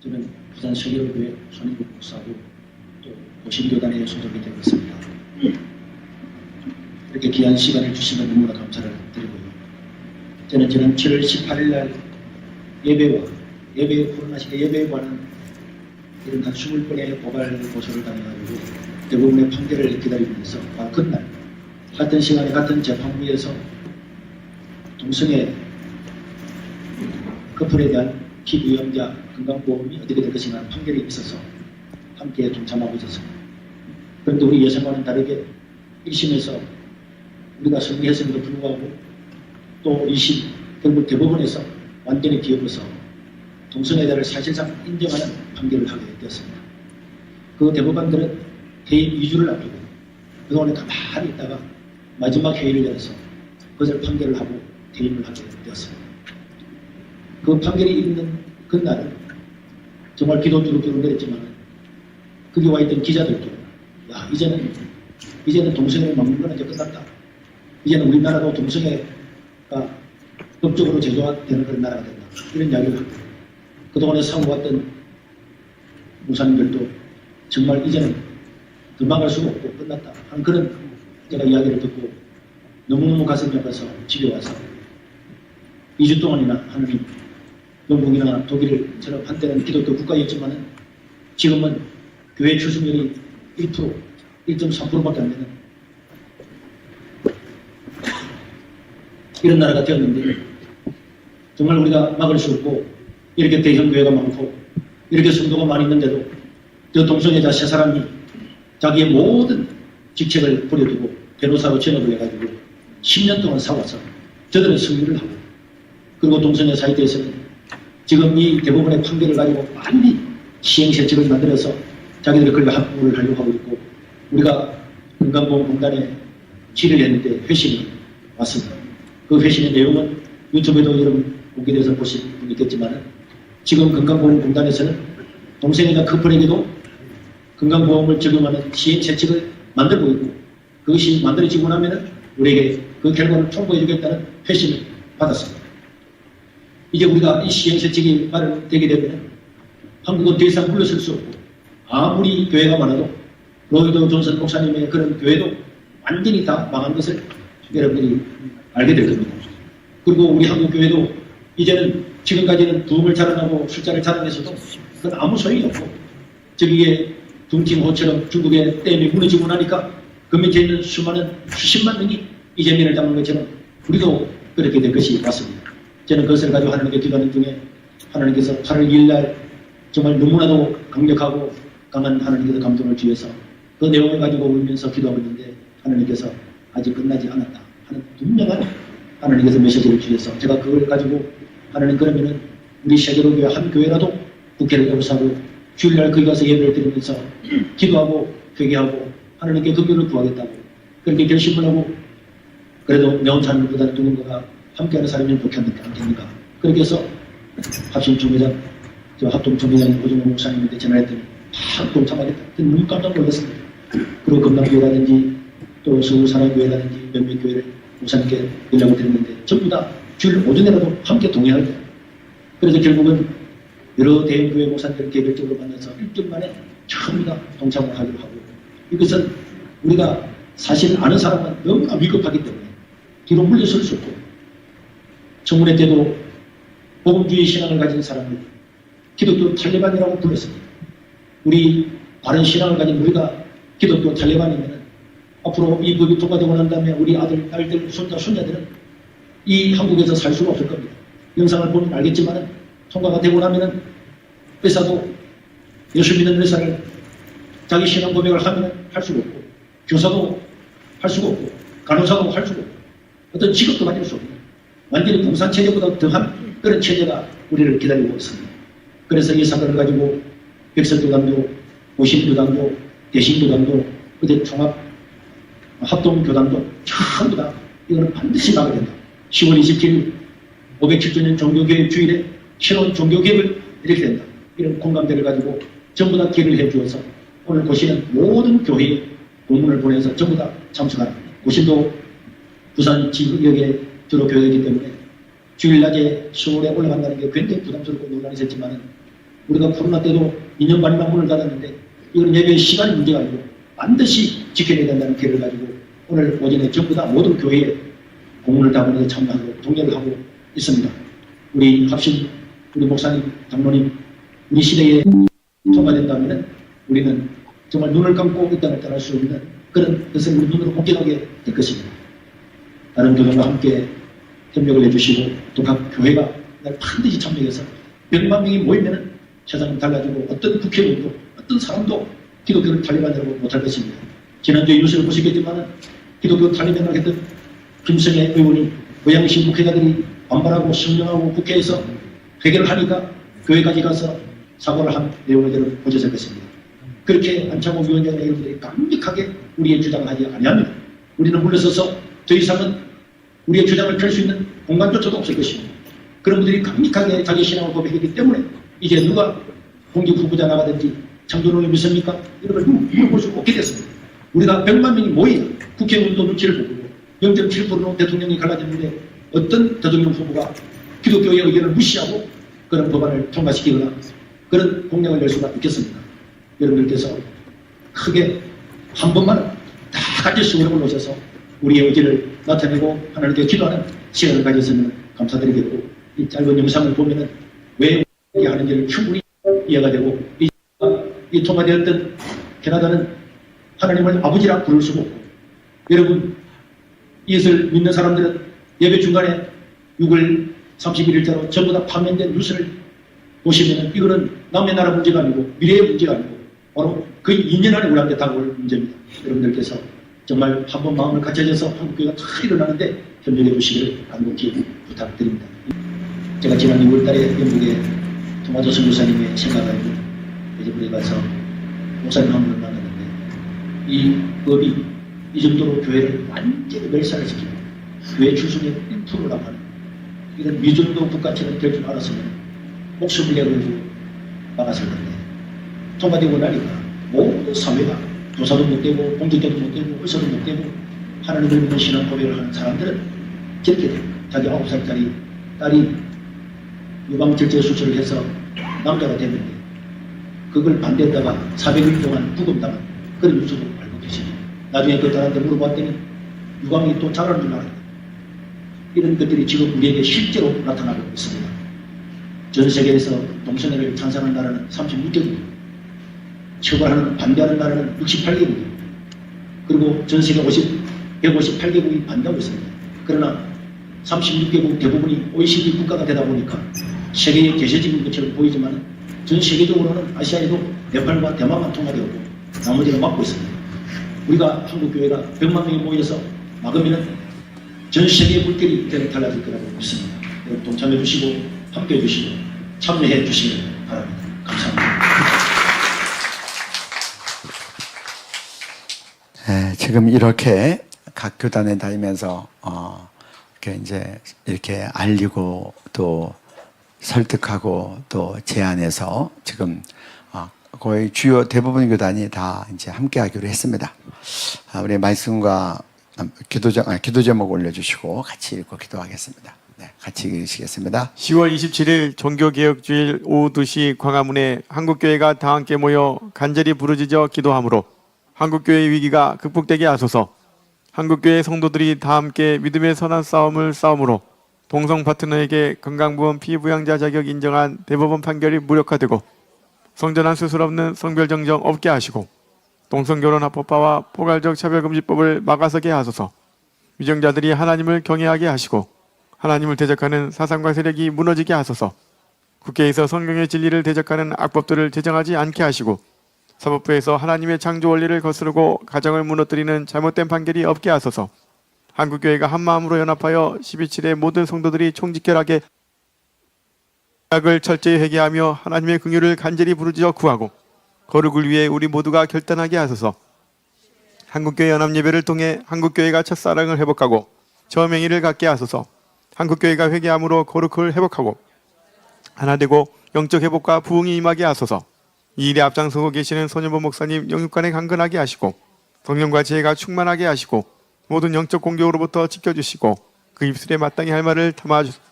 저는 부산 서기교회 손인국 목사고 또 보신교단에 소속이 되고 있습니다. 이렇게 귀한 시간을 주시면 너무나 감사를 드리고요. 저는 지난 7월 18일 날 코로나 시대 예배에 관한 이런 한 20건의 고발 고소를 당해가지고 대부분의 판결을 기다리고 있어 그날 같은 시간에 같은 재판부에서 동성애 커플에 대한 피부염자 건강보험이 어떻게 될 것인가 판결이 있어서 함께 동참하고 있었습니다. 그런데 우리 예상과는 다르게 1심에서 우리가 승리했음에도 불구하고 또 2심 결국 대법원에서 완전히 뒤엎어서 동성애자를 사실상 인정하는 판결을 하게 되었습니다. 그 대법관들은 퇴임 2주를 앞두고 그동안에 가만히 있다가 마지막 회의를 열어서 그것을 판결을 하고 퇴임을 하게 되었습니다. 그 판결이 있는 그날은 정말 비도 뚜룩뚜룩 내렸지만 거기 와 있던 기자들도 야 이제는 동성애를 막는 건 이제 끝났다. 이제는 우리나라도 동성애가 법적으로 제도화되는 그런 나라가 된다. 이런 이야기를 하고 그동안에 사고왔던 목사님들도 정말 이제는 도망갈 수가 없고 끝났다 하는 그런 제가 이야기를 듣고 너무너무 가슴이 아파서 집에 와서 2주 동안이나 하느님 영국이나 독일처럼 한때는 기독교 국가였지만 지금은 교회 출석률이 1%, 1.3%밖에 안 되는 이런 나라가 되었는데 정말 우리가 막을 수 없고 이렇게 대형 교회가 많고 이렇게 성도가 많이 있는데도 저 동성애자 세 사람이 자기의 모든 직책을 버려두고 변호사로 전업을 해가지고 10년 동안 싸워서 저들은 승리를 하고 그리고 동성애 사이트에서는 지금 이 대법원의 판결을 가지고 빨리 시행세칙을 만들어서 자기들이 그걸 합법을 하려고 하고 있고 우리가 건강보험공단에 질의를 했는데 회신이 왔습니다. 그 회신의 내용은 유튜브에도 여러분 공개돼서 보실 분 있겠지만 지금 건강보험공단에서는 동성애자 커플에게도 건강보험을 적용하는 시행세칙을 만들고 있고 그것이 만들어지고 나면 우리에게 그 결과를 통보해 주겠다는 회신을 받았습니다. 이제 우리가 이 시행세칙이 마련되게 되면 한국은 더 이상 물러설 수 없고 아무리 교회가 많아도 로이드 존슨 목사님의 그런 교회도 완전히 다 망한 것을 여러분들이 알게 될 겁니다. 그리고 우리 한국 교회도 이제는 지금까지는 부흥을 자랑하고 숫자를 자랑해서도 그건 아무 소용이 없고 저기에 둥팅호처럼 중국의 댐이 무너지고 나니까 그 밑에 있는 수많은 수십만 명이 이재민을 담은 것처럼 우리도 그렇게 될 것이 맞습니다. 저는 그것을 가지고 하나님께 기도하는 중에 하나님께서 8월 2일 날 정말 너무나도 강력하고 강한 하나님께서 감동을 주셔서 그 내용을 가지고 울면서 기도하고 있는데 하나님께서 아직 끝나지 않았다 하는 분명한 하나님께서 메시지를 주셔서 제가 그걸 가지고 하나님 그러면은 우리 세계로교회 한 교회라도 국회를 거부하고 주일날 거기 가서 예배를 드리면서 기도하고 회개하고 하나님께 긍휼을 구하겠다고 그렇게 결심을 하고 그래도 내 혼자 하는 것보다 누군가가 함께하는 사람이 좋지 않겠습니까? 그렇게 해서 합심총회장, 합동총회장인 오정호 목사님한테 전화했더니 다 동참하겠다. 너무 깜짝 놀랐습니다. 그리고 건강교회라든지 또 서울산업교회라든지 몇몇 교회를 목사님께 연락을 드렸는데 전부 다 주일 오전에라도 함께 동의할 거예요. 그래서 결국은 여러 대형교회 목사님들을 개별적으로 만나서 일주일 만에 전부 다 동참을 하기로 하고 이것은 우리가 사실 아는 사람은 너무나 위급하기 때문에 뒤로 물러설 수 없고 청문회 때도 복음주의 신앙을 가진 사람을 기독교 탈레반이라고 불렀습니다. 우리 바른 신앙을 가진 우리가 기독교 탈레반이면 앞으로 이 법이 통과되고 난 다음에 우리 아들, 딸들, 손자, 손자들은 이 한국에서 살 수가 없을 겁니다. 영상을 보면 알겠지만 통과가 되고 나면은 의사도 예수 믿는 의사를 자기 신앙 고백을 하면 할 수가 없고 교사도 할 수가 없고 간호사도 할 수가 없고 어떤 직업도 가질 수 없고 완전히 공산체제보다 더한 그런 체제가 우리를 기다리고 있습니다. 그래서 이 사건을 가지고 백설교단도, 오신교단도, 대신교단도, 그때 종합 합동교단도 전부 다 이거는 반드시 나가야 된다. 10월 27일 507주년 종교개혁 주일에 새로운 종교개혁을 이렇게 된다. 이런 공감대를 가지고 전부 다 기회를 해주어서 오늘 고시는 모든 교회에 공문을 보내서 전부 다 참석하는 고시도 부산 지역의 주로 교회이기 때문에 주일낮에 서울에 올라간다는 게 굉장히 부담스럽고 논란이 있었지만 우리가 코로나 때도 2년 반이나 문을 닫았는데 이건 예배의 시간이 문제가 아니고 반드시 지켜내야 된다는 계획을 가지고 오늘 오전에 전부 다 모든 교회에 공문을 담아내서 참여하고 동료를 하고 있습니다. 우리 합심, 우리 목사님, 장로님, 우리 시대에 통과된다면 우리는 정말 눈을 감고 이 땅을 떠날 수 없는 그런 것을 우리 눈으로 목격하게 될 것입니다. 다른 교회와 함께 협력을 해주시고 또 각 교회가 반드시 참여해서 100만 명이 모이면 세상이 달라지고 어떤 국회의원도 어떤 사람도 기독교를 탈레반이라고 못할 것입니다. 지난주에 뉴스를 보시겠지만 기독교 탈레반을 했던 김성애 의원이 고양시 국회의원들이 반발하고 성명하고 국회에서 회개를 하니까 교회까지 가서 사과를 한 내용을 여러분 보셨을 것입니다. 그렇게 안창호 위원장과 여러분들이 강력하게 우리의 주장을 하지 아니하면 우리는 물러서서 더 이상은 우리의 주장을 펼 수 있는 공간조차도 없을 것입니다. 그런 분들이 강력하게 자기 신앙을 고백했기 때문에 이제 누가 공직 후보자 나가든지 창조론을 믿습니까? 이런 걸 물어볼 수 없게 됐습니다. 우리가 100만 명이 모여 국회의원도 눈치를 보고 0.7%로 대통령이 갈라졌는데 어떤 대통령 후보가 기독교의 의견을 무시하고 그런 법안을 통과시키거나 그런 공약을 낼 수가 있겠습니까? 여러분들께서 크게 한 번만 다 같이 수고를 오셔서 우리의 의지를 나타내고 하나님께 기도하는 시간을 가졌으면 감사드리겠고 이 짧은 영상을 보면은 왜 하는지를 충분히 이해가 되고 이 통과되었던 캐나다는 하나님을 아버지라 부를 수가 없고 여러분 이것을 믿는 사람들은 예배 중간에 6월 31일자로 전부 다 파면된 뉴스를 보시면은 이거는 남의 나라 문제가 아니고 미래의 문제가 아니고 바로 그 2년 안에 우리한테 다가올 문제입니다. 여러분들께서 정말 한번 마음을 갖춰져서 한국교회가 다 일어나는데 협력해 주시기를 간곡히 부탁드립니다. 제가 지난 2월달에 영국의 토마토 선교사님의 생각을 예전에 가서 목사님 한 분을 만났는데 이 법이 이 정도로 교회를 완전히 멸살을 시키고 교회 출석률 1%를 하는 이런 미중도 국가처럼 될 줄 알았으면 목숨을 내걸고 막았을 건데 통과되고 나니까 모든 사회가 교사도 못되고 공직자도 못되고 의사도 못되고 하나님을 믿는 신앙 고백을 하는 사람들은 저렇게 돼요. 자기 9살짜리 딸이 유방절제 수술을 해서 남자가 됐는데 그걸 반대했다가 400일 동안 구금당한 그런 뉴스도 알고 계시죠. 나중에 그 딸한테 물어봤더니 유방이 또 자라는 줄 알았다. 이런 것들이 지금 우리에게 실제로 나타나고 있습니다. 전 세계에서 동성애를 찬성하는 나라는 36개국입니다. 처벌하는, 반대하는 나라는 68개국입니다. 그리고 전 세계 158개국이 반대하고 있습니다. 그러나 36개국 대부분이 OECD 국가가 되다 보니까 세계에 개셔진 것처럼 보이지만 전 세계적으로는 아시아에도 네팔과 대만만 통과되었고 나머지는 막고 있습니다. 우리가 한국교회가 100만 명이 모여서 막으면 전 세계의 물결이 달라질 거라고 믿습니다. 여러분 동참해 주시고 함께해 주시고 참여해 주시길 바랍니다. 감사합니다. 네, 지금 이렇게 각 교단에 다니면서 이렇게 알리고 또 설득하고 또 제안해서 지금 거의 주요 대부분 교단이 다 이제 함께하기로 했습니다. 우리 말씀과 기도 제목 올려주시고 같이 읽고 기도하겠습니다. 네, 같이 읽으시겠습니다. 10월 27일 종교개혁주일 오후 2시 광화문에 한국교회가 다 함께 모여 간절히 부르짖어 기도하므로 한국교회의 위기가 극복되게 하소서. 한국교회 성도들이 다 함께 믿음의 선한 싸움을 싸움으로 동성 파트너에게 건강보험 피부양자 자격 인정한 대법원 판결이 무력화되고 성전환 수술 없는 성별 정정 없게 하시고 동성결혼 합법화와 포괄적 차별금지법을 막아서게 하소서. 위정자들이 하나님을 경외하게 하시고 하나님을 대적하는 사상과 세력이 무너지게 하소서. 국회에서 성경의 진리를 대적하는 악법들을 제정하지 않게 하시고 사법부에서 하나님의 창조 원리를 거스르고 가정을 무너뜨리는 잘못된 판결이 없게 하소서. 한국교회가 한마음으로 연합하여 12.7의 모든 성도들이 총직결하게 약을 철저히 회개하며 하나님의 긍휼을 간절히 부르짖어 구하고 거룩을 위해 우리 모두가 결단하게 하소서. 한국교회 연합예배를 통해 한국교회가 첫사랑을 회복하고 저명의를 갖게 하소서. 한국교회가 회개함으로 거룩을 회복하고 하나 되고 영적 회복과 부흥이 임하게 하소서. 이 일에 앞장서고 계시는 손여보 목사님 영육간에 강건하게 하시고 성령과 지혜가 충만하게 하시고 모든 영적 공격으로부터 지켜주시고 그 입술에 마땅히 할 말을 담아주소서.